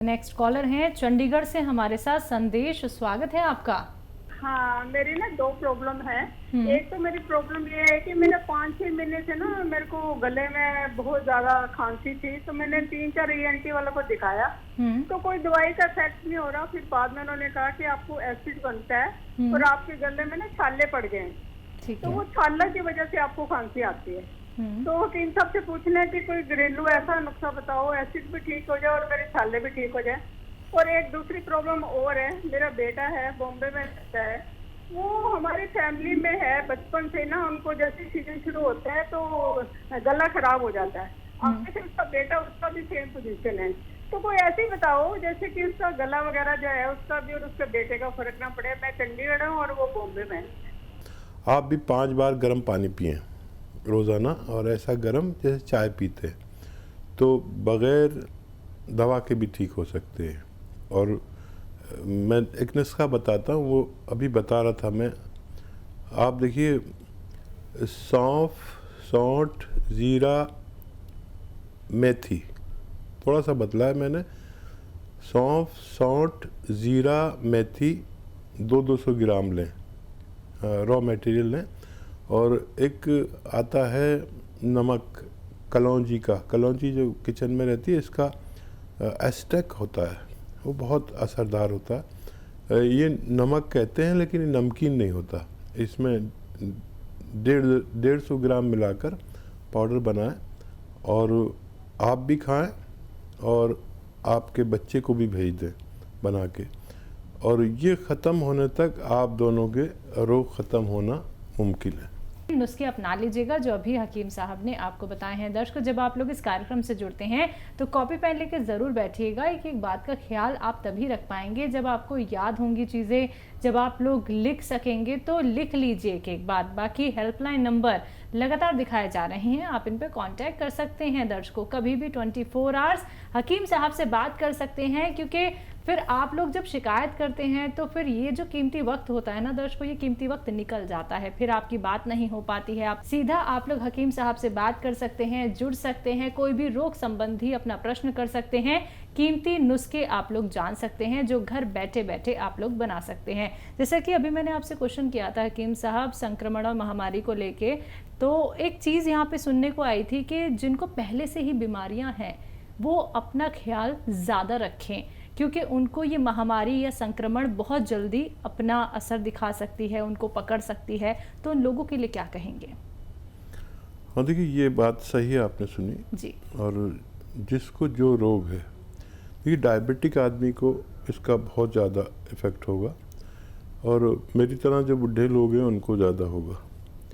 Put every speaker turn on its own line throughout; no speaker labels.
Next collar हैं चंडीगढ़ से हमारे साथ संदेश, स्वागत है आपका।
हाँ, मेरी ना दो प्रॉब्लम है। एक तो मेरी प्रॉब्लम ये है कि मैंने 5-6 महीने से ना मेरे को गले में बहुत ज्यादा खांसी थी, तो मैंने 3-4 ENT वालों को दिखाया तो कोई दवाई का इफेक्ट नहीं हो रहा। फिर बाद में उन्होंने कहा कि आपको एसिड बनता है और आपके गले में ना छाले पड़ गए हैं, तो वो छाला की वजह से आपको खांसी आती है। तो इन सबसे पूछना है कि कोई घरेलू ऐसा नुस्खा बताओ, एसिड भी ठीक हो जाए और मेरे छाले भी ठीक हो जाए। और एक दूसरी प्रॉब्लम और है, मेरा बेटा है बॉम्बे में रहता है, वो हमारी फैमिली में है बचपन से ना, उनको जैसे सीजन शुरू होता है तो गला खराब हो जाता है। अब से उसका बेटा, उसका भी सेम पोजीशन है, तो कोई ऐसे ही बताओ जैसे कि उसका गला वगैरह जो है उसका भी और उसके बेटे का फर्क ना पड़े। मैं चंडीगढ़ हूँ और वो बॉम्बे में।
आप भी 5 बार गर्म पानी पिएं रोज़ाना, और ऐसा गर्म जैसे चाय पीते हैं, तो बग़ैर दवा के भी ठीक हो सकते हैं। और मैं एक नुस्खा बताता हूँ, वो अभी बता रहा था मैं। आप देखिए, सौंफ, सौंठ, ज़ीरा, मेथी, थोड़ा सा बदला है मैंने। सौंफ, सौंठ, ज़ीरा, मेथी 200 ग्राम लें, रॉ मटेरियल लें। और एक आता है नमक कलौंजी का, कलौंजी जो किचन में रहती है, इसका एस्टेक होता है, वो बहुत असरदार होता है। ये नमक कहते हैं लेकिन ये नमकीन नहीं होता। इसमें 150 ग्राम मिलाकर पाउडर बनाएं और आप भी खाएं और आपके बच्चे को भी भेज दें बना के। और ये ख़त्म होने तक आप दोनों के रोग ख़त्म होना मुमकिन है।
नुस्खे अपना लीजिएगा जो अभी हकीम साहब ने आपको बताए हैं। दर्शकों, जब आप लोग इस कार्यक्रम से जुड़ते हैं तो कॉपी पेन लेके ज़रूर बैठिएगा। एक बात का ख्याल आप तभी रख पाएंगे जब आपको याद होंगी चीज़ें, जब आप लोग लिख सकेंगे, तो लिख लीजिए एक बात। बाकी हेल्पलाइन नंबर लगातार दिखाए जा रहे हैं, आप इन पर कांटेक्ट कर सकते हैं। दर्शकों, कभी भी 24 आवर्स हकीम साहब से बात कर सकते हैं, क्योंकि फिर आप लोग जब शिकायत करते हैं तो फिर ये जो कीमती वक्त होता है ना दर्शकों, ये कीमती वक्त निकल जाता है, फिर आपकी बात नहीं हो पाती है। आप सीधा आप लोग हकीम साहब से बात कर सकते हैं, जुड़ सकते हैं, कोई भी रोग संबंधी अपना प्रश्न कर सकते हैं, कीमती नुस्खे आप लोग जान सकते हैं जो घर बैठे बैठे आप लोग बना सकते हैं। जैसा कि अभी मैंने आपसे क्वेश्चन किया था हकीम साहब संक्रमण और महामारी को लेके, तो एक चीज़ यहाँ पे सुनने को आई थी कि जिनको पहले से ही बीमारियाँ हैं वो अपना ख्याल ज़्यादा रखें, क्योंकि उनको ये महामारी या संक्रमण बहुत जल्दी अपना असर दिखा सकती है, उनको पकड़ सकती है। तो उन लोगों के लिए क्या कहेंगे?
हाँ, देखिए, ये बात सही है, आपने सुनी
जी।
और जिसको जो रोग है, देखिए डायबिटिक आदमी को इसका बहुत ज़्यादा इफ़ेक्ट होगा, और मेरी तरह जो बुढ़े लोग हैं उनको ज़्यादा होगा।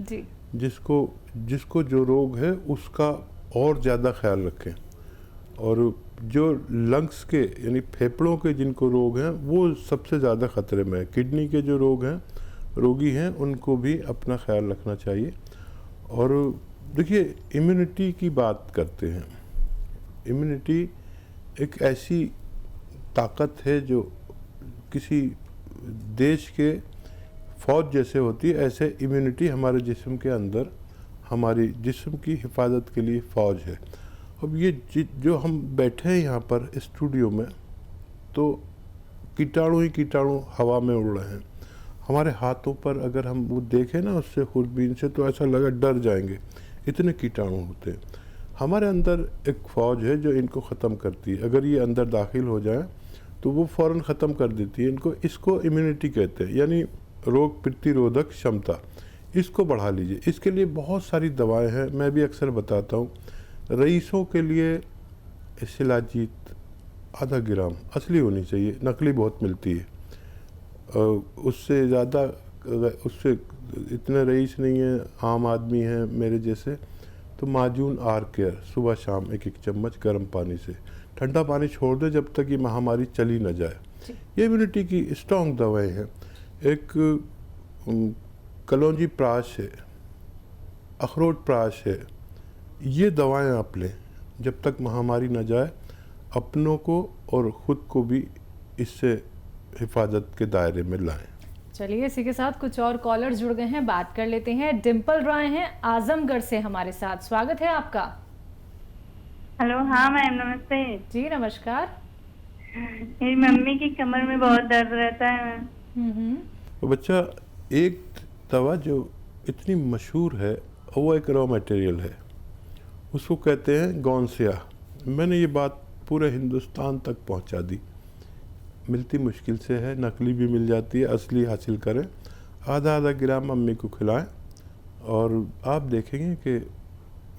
जी।
जिसको जो रोग है उसका और ज़्यादा ख्याल रखें। और जो लंग्स के यानी फेफड़ों के जिनको रोग हैं वो सबसे ज़्यादा ख़तरे में है। किडनी के जो रोगी हैं उनको भी अपना ख्याल रखना चाहिए। और देखिए, इम्यूनिटी की बात करते हैं। इम्यूनिटी एक ऐसी ताकत है जो किसी देश के फ़ौज जैसे होती है, ऐसे इम्यूनिटी हमारे जिस्म के अंदर हमारी जिस्म की हिफाजत के लिए फ़ौज है। अब ये जो हम बैठे हैं यहाँ पर स्टूडियो में, तो कीटाणु ही कीटाणु हवा में उड़ रहे हैं। हमारे हाथों पर अगर हम वो देखें ना उससे खुरबीन से, तो ऐसा लगा डर जाएंगे, इतने कीटाणु होते हैं। हमारे अंदर एक फ़ौज है जो इनको ख़त्म करती है। अगर ये अंदर दाखिल हो जाए तो वो फ़ौरन ख़त्म कर देती है इनको। इसको इम्यूनिटी कहते हैं, यानी रोग प्रतिरोधक क्षमता। इसको बढ़ा लीजिए। इसके लिए बहुत सारी दवाएँ हैं, मैं भी अक्सर बताता हूँ। रईसों के लिए शिलाजीत आधा ग्राम असली होनी चाहिए, नकली बहुत मिलती है। उससे ज़्यादा, उससे इतने रईस नहीं है, आम आदमी हैं मेरे जैसे, तो माजून आर केयर सुबह शाम 1-1 चम्मच गर्म पानी से। ठंडा पानी छोड़ दे जब तक ये महामारी चली न जाए। ये इम्यूनिटी की स्ट्रॉन्ग दवाएं हैं। एक कलौंजी प्राश है, अखरोट प्राश है, ये दवाएं आप लें जब तक महामारी न जाए। अपनों को और ख़ुद को भी इससे हिफाजत के दायरे में लाएं।
चलिए, इसी के साथ कुछ और कॉलर जुड़ गए हैं, बात कर लेते हैं। डिम्पल रॉय हैं आजमगढ़ से हमारे साथ, स्वागत है आपका।
हेलो। हाँ मैम, नमस्ते।
जी नमस्कार।
मेरी मम्मी की कमर में बहुत दर्द रहता है।
तो बच्चा, एक दवा जो इतनी मशहूर है वो एक रॉ मटेरियल है, उसको कहते हैं गौनसिया। मैंने ये बात पूरे हिंदुस्तान तक पहुंचा दी। मिलती मुश्किल से है, नकली भी मिल जाती है, असली हासिल करें। आधा आधा ग्राम मम्मी को खिलाएं और आप देखेंगे कि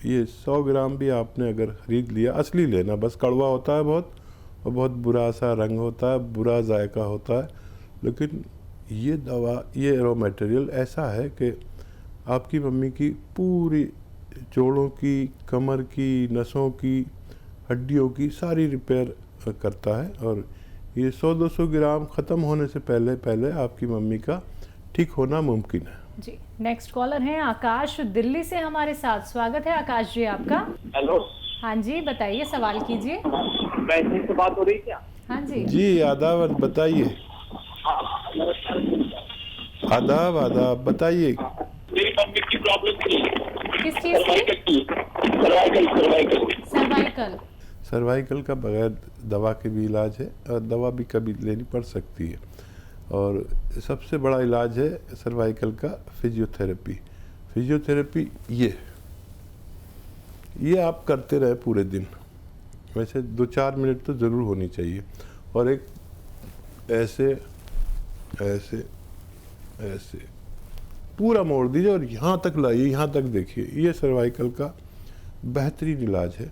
ये 100 ग्राम भी आपने अगर ख़रीद लिया, असली लेना, बस कड़वा होता है बहुत और बहुत बुरा सा रंग होता है, बुरा जायका होता है, लेकिन ये दवा, ये रॉ मटेरियल ऐसा है कि आपकी मम्मी की पूरी जोड़ों की, कमर की, नसों की, हड्डियों की सारी रिपेयर करता है। और ये 100-200 ग्राम ख़त्म होने से पहले पहले आपकी मम्मी का ठीक होना मुमकिन है।
जी, नेक्स्ट कॉलर हैं आकाश, दिल्ली से हमारे साथ। स्वागत है आकाश जी आपका।
हेलो।
हाँ जी, बताइए, सवाल कीजिए।
वैसे से बात हो रही क्या?
हाँ जी
जी, आदाब, बताइए। आदाब आदाब, बताइए।
मेरी मम्मी की प्रॉब्लम थी।
किस चीज़ की? सर्वाइकल।
सर्वाइकल का बगैर दवा के भी इलाज है और दवा भी कभी लेनी पड़ सकती है। और सबसे बड़ा इलाज है सर्वाइकल का फिजियोथेरेपी। फिजियोथेरेपी ये आप करते रहे पूरे दिन, वैसे 2-4 मिनट तो ज़रूर होनी चाहिए। और एक ऐसे ऐसे ऐसे पूरा मोड़ दीजिए और यहाँ तक लाइए, यहाँ तक देखिए। ये सर्वाइकल का बेहतरीन इलाज है।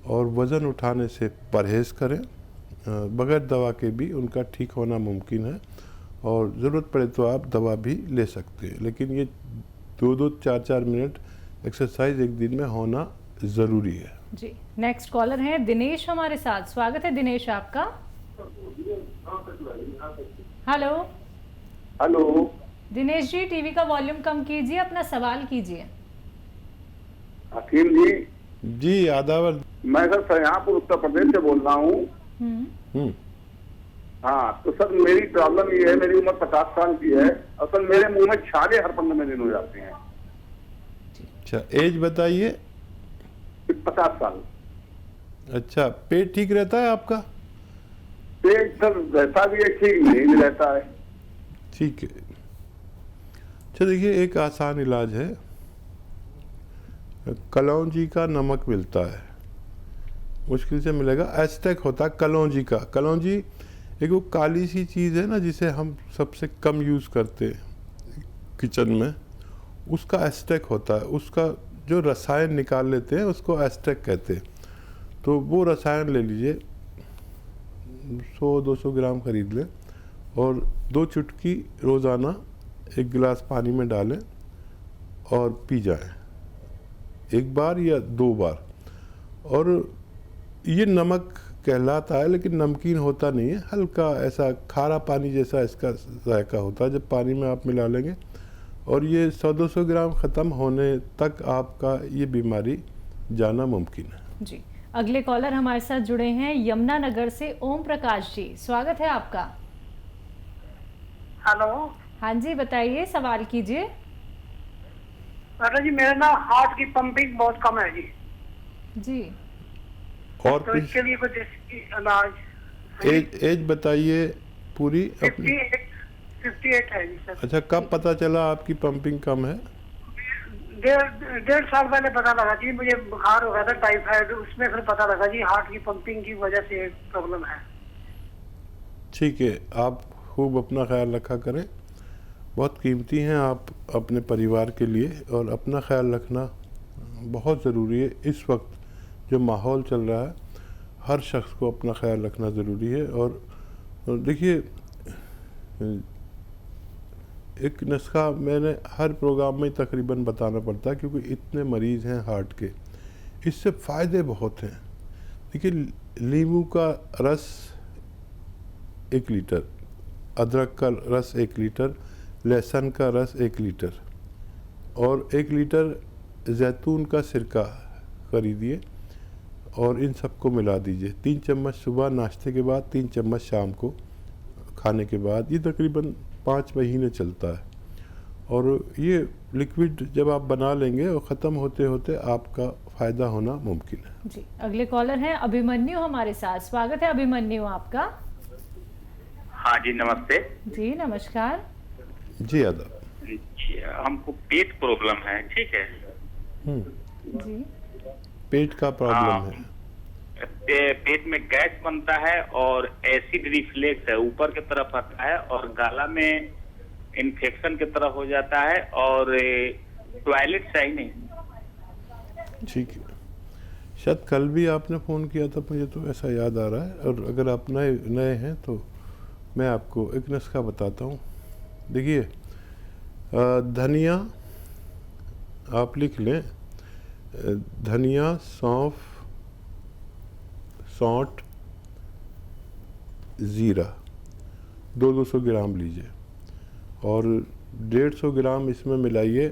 और वज़न उठाने से परहेज़ करें, बगैर दवा के भी उनका ठीक होना मुमकिन है। और ज़रूरत पड़े तो आप दवा भी ले सकते हैं, लेकिन ये 2-2, 4-4 मिनट एक्सरसाइज एक दिन में होना ज़रूरी है।
जी, नेक्स्ट कॉलर हैं दिनेश हमारे साथ। स्वागत है दिनेश आपका। Hello.
Hello.
Dinesh ji, TV का वॉल्यूम कम कीजिए, अपना सवाल कीजिए।
हकीम जी।
जी, आदाब।
मैं सर शाहजहाँपुर उत्तर प्रदेश से बोल रहा हूँ। हाँ, तो सर मेरी प्रॉब्लम ये है, मेरी उम्र 50 साल की है और सर मेरे मुंह में छाले हर 15 दिन हो जाते हैं।
अच्छा, एज बताइए।
50 साल।
अच्छा, पेट ठीक रहता है आपका?
पेट सर रहता भी है, ठीक नहीं भी रहता है।
ठीक है। अच्छा, देखिए, एक आसान इलाज है। कलौंजी का नमक मिलता है, मुश्किल से मिलेगा। एस्टेक होता है कलौंजी का। कलौंजी एक वो काली सी चीज़ है ना, जिसे हम सबसे कम यूज़ करते हैं किचन में, उसका एस्टेक होता है। उसका जो रसायन निकाल लेते हैं उसको एस्टेक कहते हैं। तो वो रसायन ले लीजिए, 100-200 ग्राम खरीद लें और 2 चुटकी रोज़ाना 1 गिलास पानी में डालें और पी जाएं, 1 बार या 2 बार। और ये नमक कहलाता है, लेकिन नमकीन होता नहीं है, हल्का ऐसा खारा पानी जैसा इसका जायका होता है जब पानी में आप मिला लेंगे। और ये 100-200 ग्राम ख़त्म होने तक आपका ये बीमारी जाना मुमकिन है।
जी, अगले कॉलर हमारे साथ जुड़े हैं यमुनानगर से ओम प्रकाश जी। स्वागत है आपका।
हेलो।
हाँ जी, बताइए, सवाल कीजिए।
अरे जी, मेरा ना हार्ट की पंपिंग बहुत कम है जी।
जी,
और
तो इसके लिए कुछ इलाज।
एज बताइए पूरी अपनी।
58 है जी सर।
अच्छा, कब पता चला आपकी पंपिंग कम है?
1.5 साल पहले पता लगा जी, मुझे बुखार हो गया था टाइफाइड, उसमें फिर पता लगा जी हार्ट की पंपिंग की वजह से प्रॉब्लम है।
ठीक है, आप खूब अपना ख्याल रखा करें, बहुत कीमती हैं आप अपने परिवार के लिए, और अपना ख्याल रखना बहुत ज़रूरी है। इस वक्त जो माहौल चल रहा है, हर शख्स को अपना ख्याल रखना ज़रूरी है। और देखिए, एक नुस्खा मैंने हर प्रोग्राम में तकरीबन बताना पड़ता है, क्योंकि इतने मरीज़ हैं हार्ट के, इससे फ़ायदे बहुत हैं। देखिए, नींबू का रस 1 लीटर, अदरक का रस 1 लीटर, लहसुन का रस 1 लीटर और 1 लीटर जैतून का सिरका खरीदिए और इन सबको मिला दीजिए। 3 चम्मच सुबह नाश्ते के बाद, 3 चम्मच शाम को खाने के बाद। ये तकरीबन 5 महीने चलता है। और ये लिक्विड जब आप बना लेंगे और ख़त्म होते होते आपका फ़ायदा होना मुमकिन है।
जी, अगले कॉलर हैं अभिमन्यु हमारे साथ। स्वागत है अभिमन्यु आपका।
हाँ जी, नमस्ते
जी नमस्कार।
जी आदाब।
जी, हमको पेट प्रॉब्लम है, ठीक है।
जी
पेट का प्रॉब्लम
हाँ,
है।
पेट में गैस बनता है और एसिड रिफ्लेक्स है, ऊपर की तरफ आता है और गला में इन्फेक्शन की तरह हो जाता है और टॉयलेट सही नहीं।
ठीक है, शायद कल भी आपने फ़ोन किया था, मुझे तो ऐसा याद आ रहा है। और अगर आप नए नए हैं तो मैं आपको एक नुस्खा बताता हूँ। देखिए, धनिया आप लिख लें, धनिया, सौंफ, सौंठ, ज़ीरा 200 ग्राम लीजिए और 150 ग्राम इसमें मिलाइए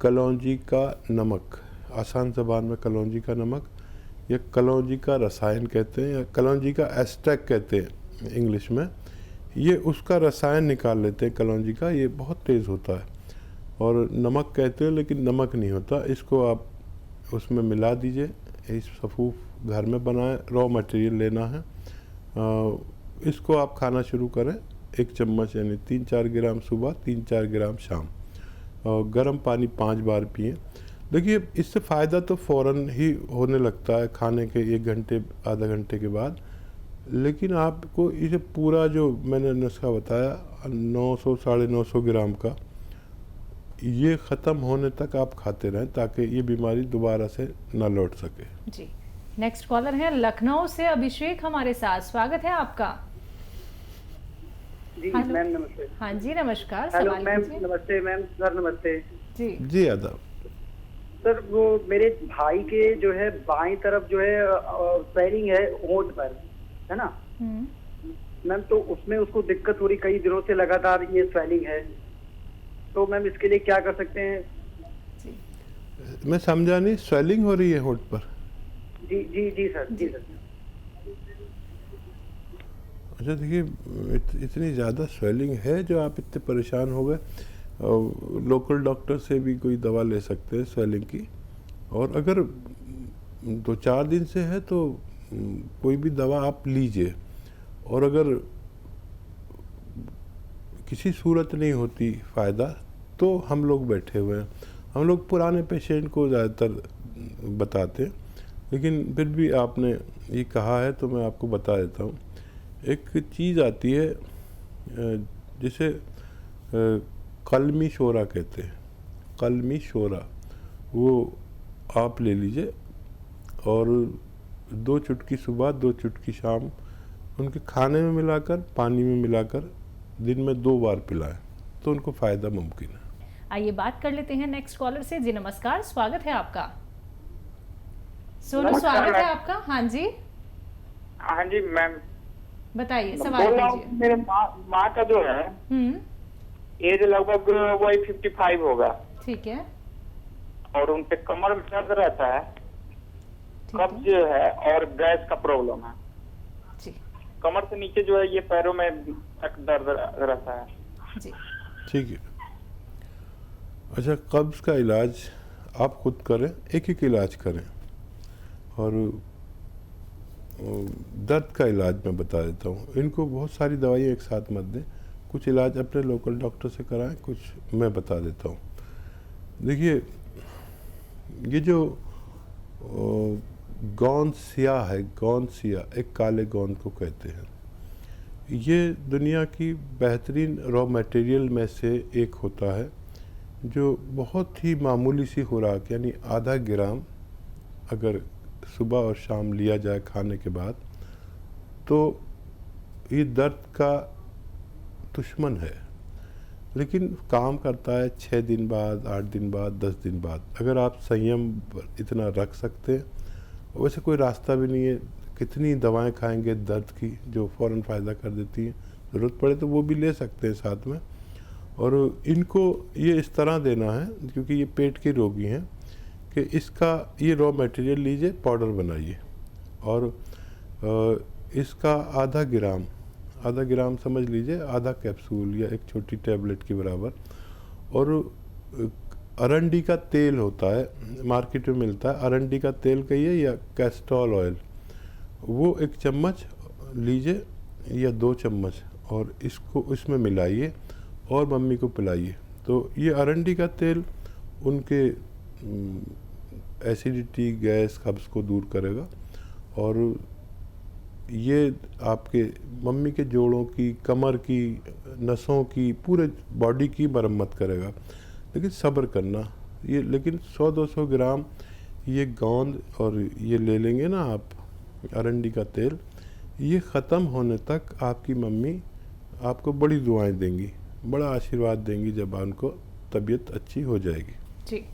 कलौंजी का नमक। आसान ज़बान में कलौंजी का नमक या कलौंजी का रसायन कहते हैं, या कलौंजी का एस्ट्रैक्ट कहते हैं इंग्लिश में। ये उसका रसायन निकाल लेते हैं कलौंजी का, ये बहुत तेज़ होता है। और नमक कहते हैं लेकिन नमक नहीं होता। इसको आप उसमें मिला दीजिए। इस सफ़ूफ घर में बनाएं, रॉ मटेरियल लेना है। इसको आप खाना शुरू करें, 1 चम्मच यानी 3-4 ग्राम सुबह, 3-4 ग्राम शाम। और गर्म पानी 5 बार पिएं। देखिए, इससे फ़ायदा तो फ़ौरन ही होने लगता है खाने के 1 घंटे आधा घंटे के बाद, लेकिन आपको इसे पूरा जो मैंने नुस्खा बताया 900-950 ग्राम का, ये ख़त्म होने तक आप खाते रहें ताकि ये बीमारी दोबारा से ना लौट सके।
जी, नेक्स्ट कॉलर है लखनऊ से अभिषेक हमारे साथ। स्वागत है आपका।
जी
हेलो।
मैम नमस्ते।
हाँ जी नमस्कार।
हेलो
सवाल
मैम,
कीजिए।
नमस्ते मैम, सर नमस्ते।
जी
आदाब।
सर वो मेरे भाई के जो है बाईं तरफ जो है स्वेलिंग है होंठ पर, है ना मैम, तो उसमें उसको दिक्कत हो रही कई दिनों से, लगातार ये स्वेलिंग है। तो मैम इसके लिए क्या कर सकते हैं?
मैं समझा नहीं, स्वेलिंग हो रही है होंठ पर?
जी जी जी सर, जी सर।
अच्छा, देखिए, इतनी ज़्यादा स्वेलिंग है जो आप इतने परेशान हो गए, लोकल डॉक्टर से भी कोई दवा ले सकते हैं स्वेलिंग की। और अगर 2-4 दिन से है तो कोई भी दवा आप लीजिए। और अगर किसी सूरत नहीं होती फ़ायदा तो हम लोग बैठे हुए हैं। हम लोग पुराने पेशेंट को ज़्यादातर बताते हैं, लेकिन फिर भी आपने ये कहा है तो मैं आपको बता देता हूँ। एक चीज़ आती है जिसे कलमी शोरा कहते हैं, कलमी शोरा, वो आप ले लीजिए और 2 चुटकी सुबह 2 चुटकी शाम उनके खाने में मिलाकर, पानी में मिलाकर दिन में 2 बार पिलाएं तो उनको फ़ायदा मुमकिन है।
आइए बात कर लेते हैं नेक्स्ट कॉलर से। जी नमस्कार, स्वागत है आपका। सोनू, स्वागत है आपका। हाँ जी
हाँ जी मैम,
बताइए, सवाल
बोल रहा हूँ,
कीजिए।
मेरे माँ का जो है एज लगभग वही 55 होगा
ठीक है।
और उनके कमर में दर्द रहता है,
ठीक
कब्ज
है
है और गैस का प्रॉब्लम है।
जी
कमर से नीचे जो है ये पैरों में तक दर्द रहता है।
जी
ठीक है। अच्छा, कब्ज़ का इलाज आप खुद करें, एक इलाज करें। और दर्द का इलाज मैं बता देता हूँ। इनको बहुत सारी दवाइयाँ एक साथ मत दें, कुछ इलाज अपने लोकल डॉक्टर से कराएं, कुछ मैं बता देता हूँ। देखिए, ये जो गोंद सिया है, गोंद सिया, एक काले गोंद को कहते हैं, ये दुनिया की बेहतरीन रॉ मटेरियल में से एक होता है जो बहुत ही मामूली सी खुराक यानी आधा ग्राम अगर सुबह और शाम लिया जाए खाने के बाद तो ये दर्द का दुश्मन है, लेकिन काम करता है 6 दिन बाद, 8 दिन बाद, 10 दिन बाद। अगर आप संयम इतना रख सकते हैं, वैसे कोई रास्ता भी नहीं है। कितनी दवाएं खाएंगे दर्द की जो फ़ौरन फ़ायदा कर देती हैं, ज़रूरत पड़े तो वो भी ले सकते हैं साथ में। और इनको ये इस तरह देना है, क्योंकि ये पेट के रोगी हैं, कि इसका ये रॉ मटेरियल लीजिए, पाउडर बनाइए और इसका आधा ग्राम समझ लीजिए, आधा कैप्सूल या एक छोटी टैबलेट के बराबर। और अरंडी का तेल होता है, मार्केट में मिलता है, अरंडी का तेल कहिए या कैस्ट्रॉल ऑयल, वो 1 चम्मच लीजिए या 2 चम्मच और इसको इसमें मिलाइए और मम्मी को पिलाइए। तो ये अरंडी का तेल उनके एसिडिटी, गैस, कब्ज़ को दूर करेगा और ये आपके मम्मी के जोड़ों की, कमर की, नसों की, पूरे बॉडी की मरम्मत करेगा। लेकिन सब्र करना, ये लेकिन 100-200 ग्राम ये गोंद और ये ले लेंगे ना आप, अरंडी का तेल, ये ख़त्म होने तक आपकी मम्मी आपको बड़ी दुआएं देंगी, बड़ा आशीर्वाद देंगी जब उनको तबीयत अच्छी हो जाएगी।
जी।